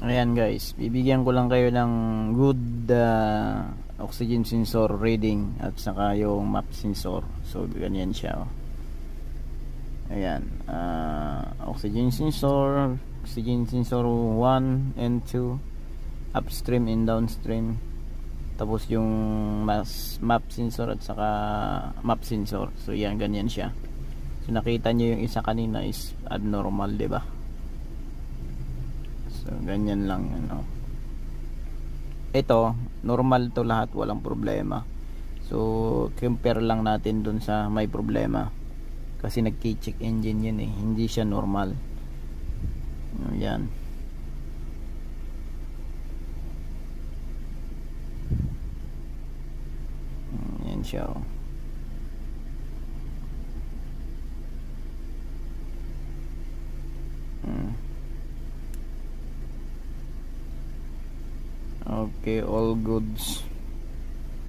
Ayan guys, bibigyan ko lang kayo ng good oxygen sensor reading at saka yung map sensor. So ganyan siya, oh. Ayan, oxygen sensor 1 and 2, upstream and downstream. Tapos yung map sensor at saka map sensor. So yan, ganyan siya. So nakita nyo yung isa kanina is abnormal, 'di ba? So ganyan lang, ano. Ito normal to lahat, walang problema. So compare lang natin dun sa may problema, kasi nag-check engine yun, hindi siya normal. Yan. Yan siya, oh. Okay, all goods.